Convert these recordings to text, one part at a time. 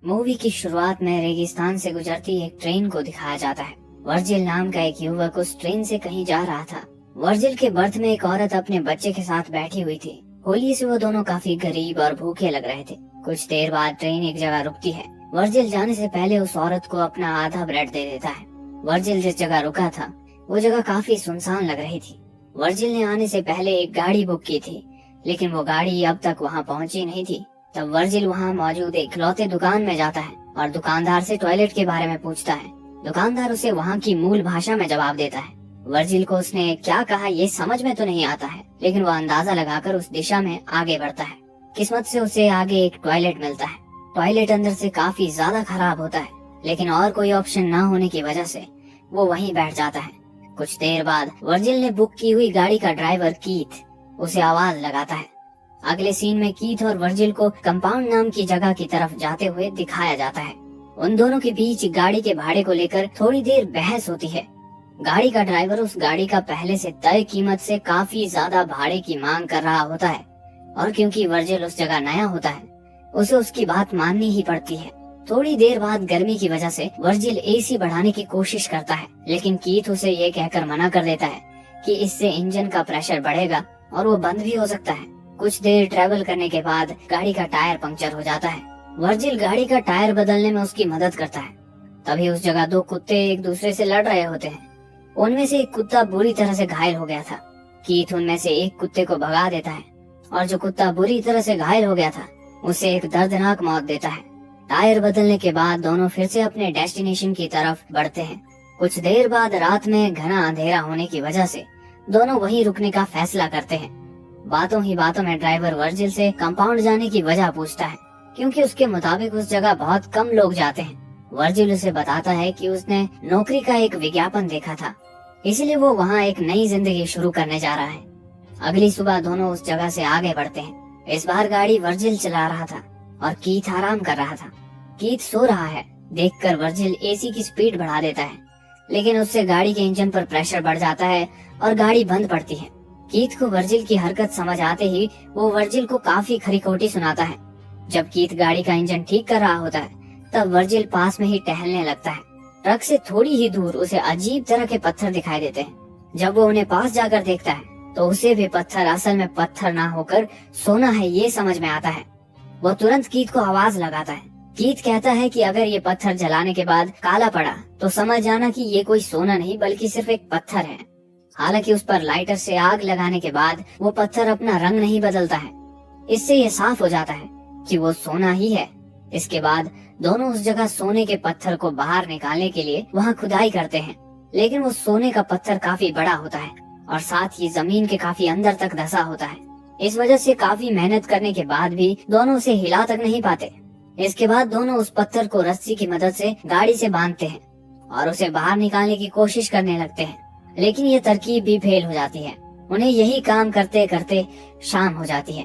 Movie की शुरुआत में रेगिस्तान से गुजरती एक ट्रेन को दिखाया जाता है। वर्जिल नाम का एक युवक उस ट्रेन से कहीं जा रहा था। वर्जिल के बर्थ में एक औरत अपने बच्चे के साथ बैठी हुई थी। होली से वो दोनों काफी गरीब और भूखे लग रहे थे। कुछ देर बाद ट्रेन एक जगह रुकती है। वर्जिल जाने से पहले उस औरत को अपना आधा ब्रेड दे देता है। वर्जिल जिस जगह रुका था वो जगह काफी सुनसान लग रही थी। वर्जिल ने आने से पहले एक गाड़ी बुक की थी, लेकिन वो गाड़ी अब तक वहाँ पहुँची नहीं थी। तब वर्जिल वहाँ मौजूद एक इकलौते दुकान में जाता है और दुकानदार से टॉयलेट के बारे में पूछता है। दुकानदार उसे वहाँ की मूल भाषा में जवाब देता है। वर्जिल को उसने क्या कहा ये समझ में तो नहीं आता है, लेकिन वो अंदाजा लगाकर उस दिशा में आगे बढ़ता है। किस्मत से उसे आगे एक टॉयलेट मिलता है। टॉयलेट अंदर से काफी ज्यादा खराब होता है, लेकिन और कोई ऑप्शन न होने की वजह से वो वहीं बैठ जाता है। कुछ देर बाद वर्जिल ने बुक की हुई गाड़ी का ड्राइवर कीथ उसे आवाज लगाता है। अगले सीन में कीथ और वर्जिल को कंपाउंड नाम की जगह की तरफ जाते हुए दिखाया जाता है। उन दोनों के बीच गाड़ी के भाड़े को लेकर थोड़ी देर बहस होती है। गाड़ी का ड्राइवर उस गाड़ी का पहले से तय कीमत से काफी ज्यादा भाड़े की मांग कर रहा होता है, और क्योंकि वर्जिल उस जगह नया होता है उसे उसकी बात माननी ही पड़ती है। थोड़ी देर बाद गर्मी की वजह से वर्जिल एसी बढ़ाने की कोशिश करता है, लेकिन कीथ उसे ये कहकर मना कर देता है कि इससे इंजन का प्रेशर बढ़ेगा और वो बंद भी हो सकता है। कुछ देर ट्रैवल करने के बाद गाड़ी का टायर पंक्चर हो जाता है। वर्जिल गाड़ी का टायर बदलने में उसकी मदद करता है। तभी उस जगह दो कुत्ते एक दूसरे से लड़ रहे होते हैं। उनमें से एक कुत्ता बुरी तरह से घायल हो गया था। कीथ उनमें से एक कुत्ते को भगा देता है और जो कुत्ता बुरी तरह से घायल हो गया था उसे एक दर्दनाक मौत देता है। टायर बदलने के बाद दोनों फिर से अपने डेस्टिनेशन की तरफ बढ़ते हैं। कुछ देर बाद रात में घना अंधेरा होने की वजह से दोनों वहीं रुकने का फैसला करते हैं। बातों ही बातों में ड्राइवर वर्जिल से कंपाउंड जाने की वजह पूछता है, क्योंकि उसके मुताबिक उस जगह बहुत कम लोग जाते हैं। वर्जिल उसे बताता है कि उसने नौकरी का एक विज्ञापन देखा था, इसलिए वो वहाँ एक नई जिंदगी शुरू करने जा रहा है। अगली सुबह दोनों उस जगह से आगे बढ़ते हैं। इस बार गाड़ी वर्जिल चला रहा था और कीथ आराम कर रहा था। कीथ सो रहा है देखकर वर्जिल एसी की स्पीड बढ़ा देता है, लेकिन उससे गाड़ी के इंजन पर प्रेशर बढ़ जाता है और गाड़ी बंद पड़ती है। कीथ को वर्जिल की हरकत समझ आते ही वो वर्जिल को काफी खरी-खोटी सुनाता है। जब कीथ गाड़ी का इंजन ठीक कर रहा होता है तब वर्जिल पास में ही टहलने लगता है। ट्रक से थोड़ी ही दूर उसे अजीब तरह के पत्थर दिखाई देते हैं। जब वो उन्हें पास जाकर देखता है तो उसे भी पत्थर असल में पत्थर ना होकर सोना है ये समझ में आता है। वो तुरंत कीथ को आवाज लगाता है। कीथ कहता है कि अगर ये पत्थर जलाने के बाद काला पड़ा तो समझ जाना कि ये कोई सोना नहीं बल्कि सिर्फ एक पत्थर है। हालांकि उस पर लाइटर से आग लगाने के बाद वो पत्थर अपना रंग नहीं बदलता है। इससे ये साफ हो जाता है कि वो सोना ही है। इसके बाद दोनों उस जगह सोने के पत्थर को बाहर निकालने के लिए वहाँ खुदाई करते हैं, लेकिन वो सोने का पत्थर काफी बड़ा होता है और साथ ही जमीन के काफी अंदर तक धंसा होता है। इस वजह से काफी मेहनत करने के बाद भी दोनों उसे हिला तक नहीं पाते। इसके बाद दोनों उस पत्थर को रस्सी की मदद से गाड़ी से बांधते हैं और उसे बाहर निकालने की कोशिश करने लगते हैं, लेकिन ये तरकीब भी फेल हो जाती है। उन्हें यही काम करते करते शाम हो जाती है।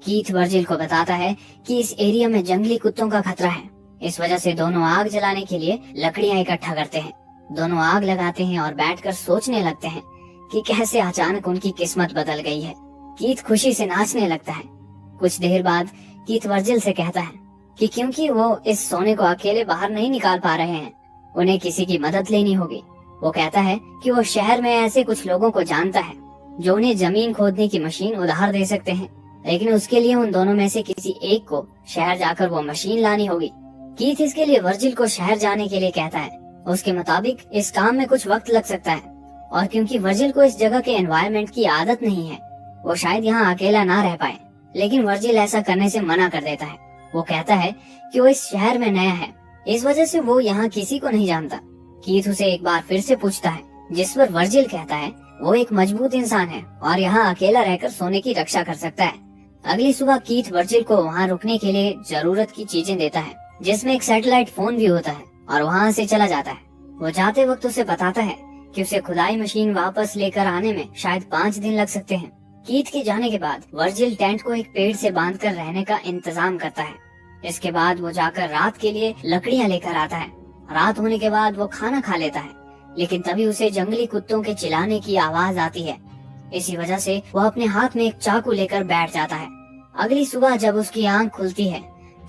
कीथ वर्जिल को बताता है कि इस एरिया में जंगली कुत्तों का खतरा है। इस वजह से दोनों आग जलाने के लिए लकड़ियां इकट्ठा करते हैं। दोनों आग लगाते हैं और बैठकर सोचने लगते हैं कि कैसे अचानक उनकी किस्मत बदल गई है। कीथ खुशी से नाचने लगता है। कुछ देर बाद कीथ वर्जिल से कहता है कि क्योंकि वो इस सोने को अकेले बाहर नहीं निकाल पा रहे हैं, उन्हें किसी की मदद लेनी होगी। वो कहता है कि वो शहर में ऐसे कुछ लोगों को जानता है जो उन्हें जमीन खोदने की मशीन उधार दे सकते हैं, लेकिन उसके लिए उन दोनों में से किसी एक को शहर जाकर वो मशीन लानी होगी। कीथ इसके लिए वर्जिल को शहर जाने के लिए कहता है। उसके मुताबिक इस काम में कुछ वक्त लग सकता है, और क्योंकि वर्जिल को इस जगह के एनवायरनमेंट की आदत नहीं है वो शायद यहाँ अकेला ना रह पाए, लेकिन वर्जिल ऐसा करने से मना कर देता है। वो कहता है कि वो इस शहर में नया है, इस वजह से वो यहाँ किसी को नहीं जानता। कीथ उसे एक बार फिर से पूछता है, जिस पर वर्जिल कहता है वो एक मजबूत इंसान है और यहाँ अकेला रहकर सोने की रक्षा कर सकता है। अगली सुबह कीथ वर्जिल को वहाँ रुकने के लिए जरूरत की चीजें देता है, जिसमें एक सैटेलाइट फोन भी होता है, और वहाँ से चला जाता है। वो जाते वक्त उसे बताता है कि उसे खुदाई मशीन वापस लेकर आने में शायद 5 दिन लग सकते हैं। कीथ के जाने के बाद वर्जिल टेंट को एक पेड़ से बांधकर रहने का इंतजाम करता है। इसके बाद वो जाकर रात के लिए लकड़ियाँ लेकर आता है। रात होने के बाद वो खाना खा लेता है, लेकिन तभी उसे जंगली कुत्तों के चिल्लाने की आवाज आती है। इसी वजह से वो अपने हाथ में एक चाकू लेकर बैठ जाता है। अगली सुबह जब उसकी आंख खुलती है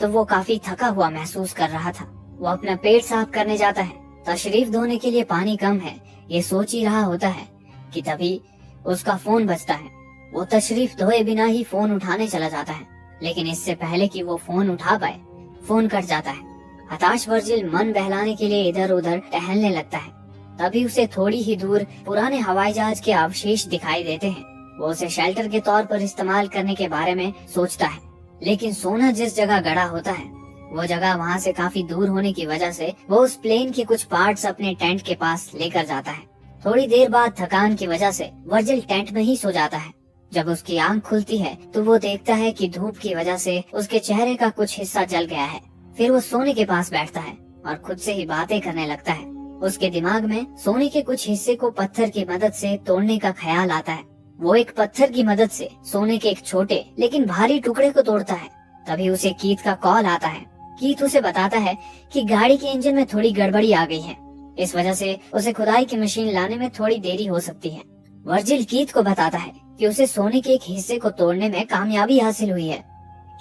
तो वो काफी थका हुआ महसूस कर रहा था। वो अपना पेट साफ करने जाता है। तशरीफ धोने के लिए पानी कम है, ये सोच ही रहा होता है कि तभी उसका फोन बजता है। वो तशरीफ धोए बिना ही फोन उठाने चला जाता है, लेकिन इससे पहले कि वो फोन उठा पाए, फोन कट जाता है। हताश वर्जिल मन बहलाने के लिए इधर उधर टहलने लगता है। तभी उसे थोड़ी ही दूर पुराने हवाई जहाज के अवशेष दिखाई देते हैं। वो उसे शेल्टर के तौर पर इस्तेमाल करने के बारे में सोचता है, लेकिन सोना जिस जगह गड़ा होता है वो जगह वहाँ से काफी दूर होने की वजह से वो उस प्लेन के कुछ पार्ट्स अपने टेंट के पास लेकर जाता है। थोड़ी देर बाद थकान की वजह से वर्जिल टेंट में ही सो जाता है। जब उसकी आंख खुलती है तो वो देखता है कि धूप की वजह से उसके चेहरे का कुछ हिस्सा जल गया है। फिर वो सोने के पास बैठता है और खुद से ही बातें करने लगता है। उसके दिमाग में सोने के कुछ हिस्से को पत्थर की मदद से तोड़ने का ख्याल आता है। वो एक पत्थर की मदद से सोने के एक छोटे लेकिन भारी टुकड़े को तोड़ता है। तभी उसे कीथ का कॉल आता है। कीथ उसे बताता है कि गाड़ी के इंजन में थोड़ी गड़बड़ी आ गई है, इस वजह से उसे खुदाई की मशीन लाने में थोड़ी देरी हो सकती है। वर्जिल कीथ को बताता है कि उसे सोने के एक हिस्से को तोड़ने में कामयाबी हासिल हुई है।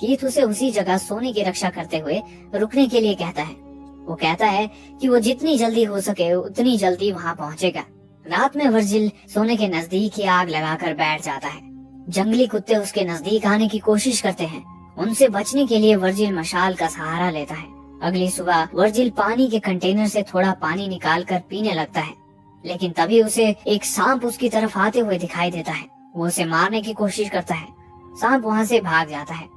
कीथ उसे उसी जगह सोने की रक्षा करते हुए रुकने के लिए कहता है। वो कहता है कि वो जितनी जल्दी हो सके उतनी जल्दी वहाँ पहुँचेगा। रात में वर्जिल सोने के नजदीक ही आग लगाकर बैठ जाता है। जंगली कुत्ते उसके नजदीक आने की कोशिश करते हैं। उनसे बचने के लिए वर्जिल मशाल का सहारा लेता है। अगली सुबह वर्जिल पानी के कंटेनर से थोड़ा पानी निकालकर पीने लगता है, लेकिन तभी उसे एक सांप उसकी तरफ आते हुए दिखाई देता है। वो उसे मारने की कोशिश करता है। सांप वहाँ से भाग जाता है,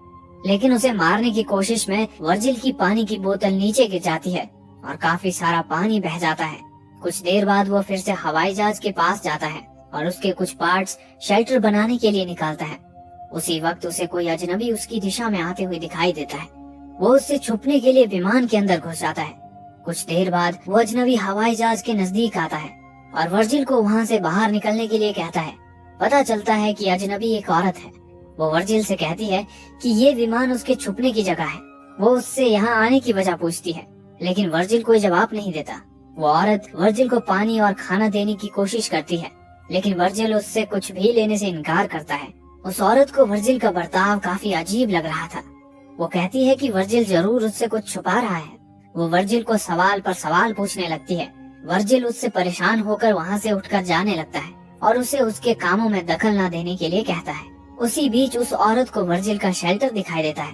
लेकिन उसे मारने की कोशिश में वर्जिल की पानी की बोतल नीचे गिर जाती है और काफी सारा पानी बह जाता है। कुछ देर बाद वो फिर से हवाई जहाज के पास जाता है और उसके कुछ पार्ट्स शेल्टर बनाने के लिए निकालता है। उसी वक्त उसे कोई अजनबी उसकी दिशा में आते हुए दिखाई देता है। वो उससे छुपने के लिए विमान के अंदर घुस जाता है। कुछ देर बाद वो अजनबी हवाई जहाज के नजदीक आता है और वर्जिल को वहाँ से बाहर निकलने के लिए कहता है। पता चलता है कि अजनबी एक औरत है। वो वर्जिल से कहती है कि ये विमान उसके छुपने की जगह है। वो उससे यहाँ आने की वजह पूछती है, लेकिन वर्जिल कोई जवाब नहीं देता। वो औरत वर्जिल को पानी और खाना देने की कोशिश करती है, लेकिन वर्जिल उससे कुछ भी लेने से इनकार करता है। उस औरत को वर्जिल का बर्ताव काफी अजीब लग रहा था। वो कहती है कि वर्जिल जरूर उससे कुछ छुपा रहा है। वो वर्जिल को सवाल पर सवाल पूछने लगती है। वर्जिल उससे परेशान होकर वहाँ से उठकर जाने लगता है और उसे उसके कामों में दखल न देने के लिए कहता है। उसी बीच उस औरत को वर्जिल का शेल्टर दिखाई देता है।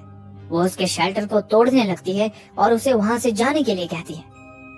वो उसके शेल्टर को तोड़ने लगती है और उसे वहाँ से जाने के लिए कहती है।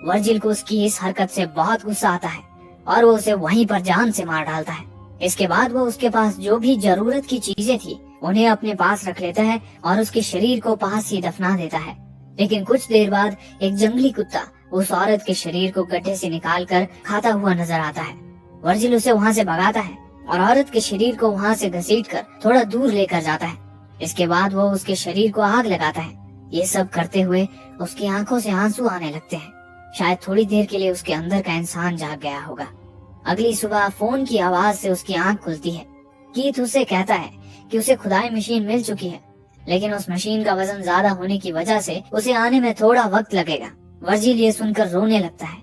वर्जिल को उसकी इस हरकत से बहुत गुस्सा आता है और वो उसे वहीं पर जान से मार डालता है। इसके बाद वो उसके पास जो भी जरूरत की चीजें थी उन्हें अपने पास रख लेता है और उसके शरीर को पास ही दफना देता है। लेकिन कुछ देर बाद एक जंगली कुत्ता उस औरत के शरीर को गड्ढे से निकालकर खाता हुआ नजर आता है। वर्जिल उसे वहाँ से भगाता है और औरत के शरीर को वहाँ से घसीटकर थोड़ा दूर लेकर जाता है। इसके बाद वो उसके शरीर को आग लगाता है। ये सब करते हुए उसकी आंखों से आंसू आने लगते हैं। शायद थोड़ी देर के लिए उसके अंदर का इंसान जाग गया होगा। अगली सुबह फोन की आवाज से उसकी आंख खुलती है। कीथ उसे कहता है कि उसे खुदाई मशीन मिल चुकी है, लेकिन उस मशीन का वजन ज्यादा होने की वजह से उसे आने में थोड़ा वक्त लगेगा। वर्जिल ये सुनकर रोने लगता है।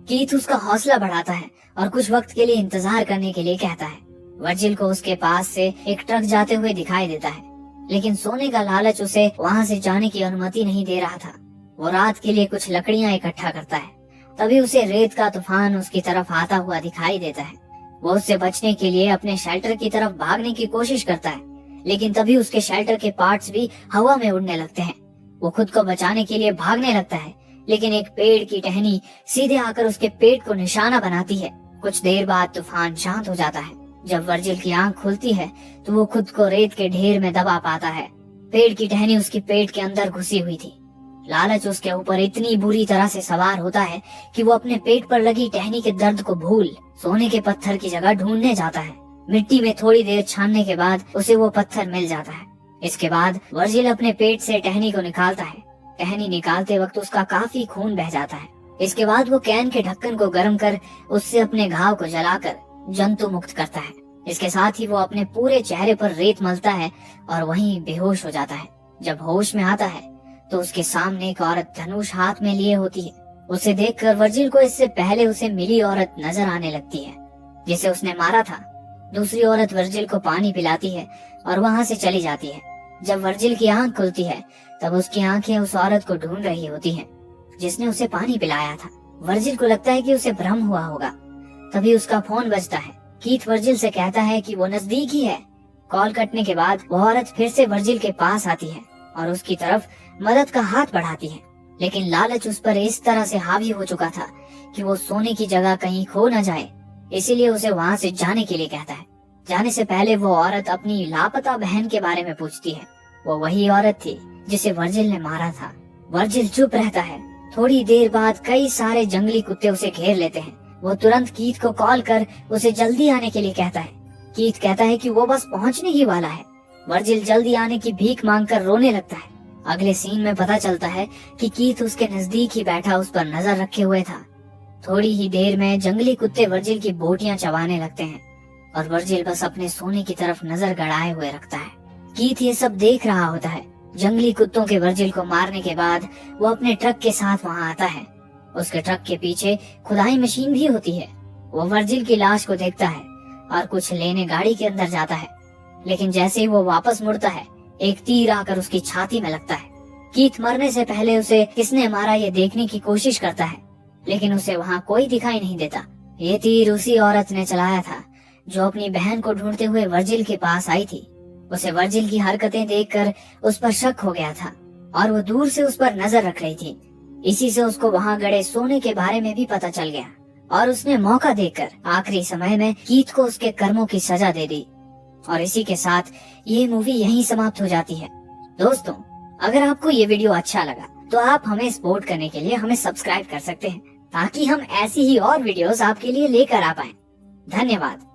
कीथ उसका हौसला बढ़ाता है और कुछ वक्त के लिए इंतजार करने के लिए कहता है। वर्जिल को उसके पास से एक ट्रक जाते हुए दिखाई देता है, लेकिन सोने का लालच उसे वहाँ से जाने की अनुमति नहीं दे रहा था। वो रात के लिए कुछ लकड़ियाँ इकट्ठा करता है। तभी उसे रेत का तूफान उसकी तरफ आता हुआ दिखाई देता है। वो उससे बचने के लिए अपने शेल्टर की तरफ भागने की कोशिश करता है, लेकिन तभी उसके शेल्टर के पार्ट्स भी हवा में उड़ने लगते हैं। वो खुद को बचाने के लिए भागने लगता है, लेकिन एक पेड़ की टहनी सीधे आकर उसके पेट को निशाना बनाती है। कुछ देर बाद तूफान शांत हो जाता है। जब वर्जिल की आंख खुलती है तो वो खुद को रेत के ढेर में दबा पाता है। पेड़ की टहनी उसके पेट के अंदर घुसी हुई थी। लालच उसके ऊपर इतनी बुरी तरह से सवार होता है कि वो अपने पेट पर लगी टहनी के दर्द को भूल सोने के पत्थर की जगह ढूंढने जाता है। मिट्टी में थोड़ी देर छानने के बाद उसे वो पत्थर मिल जाता है। इसके बाद वर्जिल अपने पेट से टहनी को निकालता है। टहनी निकालते वक्त उसका काफी खून बह जाता है। इसके बाद वो कैन के ढक्कन को गर्म कर उससे अपने घाव को जलाकर जंतु मुक्त करता है। इसके साथ ही वो अपने पूरे चेहरे पर रेत मलता है और वहीं बेहोश हो जाता है। जब होश में आता है तो उसके सामने एक औरत धनुष हाथ में लिए होती है। उसे देखकर वर्जिल को इससे पहले उसे मिली औरत नजर आने लगती है जिसे उसने मारा था। दूसरी औरत वर्जिल को पानी पिलाती है और वहाँ से चली जाती है। जब वर्जिल की आंख खुलती है तब उसकी आंखें उस औरत को ढूंढ रही होती हैं जिसने उसे पानी पिलाया था। वर्जिल को लगता है कि उसे भ्रम हुआ होगा। तभी उसका फोन बजता है। कीथ वर्जिल से कहता है कि वो नजदीक ही है। कॉल कटने के बाद वो औरत फिर से वर्जिल के पास आती है और उसकी तरफ मदद का हाथ बढ़ाती है, लेकिन लालच उस पर इस तरह से हावी हो चुका था कि वो सोने की जगह कहीं खो न जाए, इसीलिए उसे वहाँ से जाने के लिए कहता है। जाने से पहले वो औरत अपनी लापता बहन के बारे में पूछती है। वो वही औरत थी जिसे वर्जिल ने मारा था। वर्जिल चुप रहता है। थोड़ी देर बाद कई सारे जंगली कुत्ते उसे घेर लेते हैं। वो तुरंत कीथ को कॉल कर उसे जल्दी आने के लिए कहता है। कीथ कहता है कि वो बस पहुंचने ही वाला है। वर्जिल जल्दी आने की भीख मांगकर रोने लगता है। अगले सीन में पता चलता है कि कीथ उसके नजदीक ही बैठा उस पर नजर रखे हुए था। थोड़ी ही देर में जंगली कुत्ते वर्जिल की बोटियां चबाने लगते हैं और वर्जिल बस अपने सोने की तरफ नजर गड़ाए हुए रखता है। कीथ ये सब देख रहा होता है। जंगली कुत्तों के वर्जिल को मारने के बाद वो अपने ट्रक के साथ वहाँ आता है। उसके ट्रक के पीछे खुदाई मशीन भी होती है। वो वर्जिल की लाश को देखता है और कुछ लेने गाड़ी के अंदर जाता है, लेकिन जैसे ही वो वापस मुड़ता है एक तीर आकर उसकी छाती में लगता है। कीथ मरने से पहले उसे किसने मारा ये देखने की कोशिश करता है, लेकिन उसे वहाँ कोई दिखाई नहीं देता। ये तीर उसी औरत ने चलाया था जो अपनी बहन को ढूंढते हुए वर्जिल के पास आई थी। उसे वर्जिल की हरकतें देखकर उस पर शक हो गया था और वो दूर से उस पर नजर रख रही थी। इसी से उसको वहाँ गड़े सोने के बारे में भी पता चल गया और उसने मौका देकर आखिरी समय में कीथ को उसके कर्मों की सजा दे दी। और इसी के साथ ये मूवी यहीं समाप्त हो जाती है। दोस्तों, अगर आपको ये वीडियो अच्छा लगा तो आप हमें सपोर्ट करने के लिए हमें सब्सक्राइब कर सकते हैं ताकि हम ऐसी ही और वीडियोस आपके लिए लेकर आ पाएं। धन्यवाद।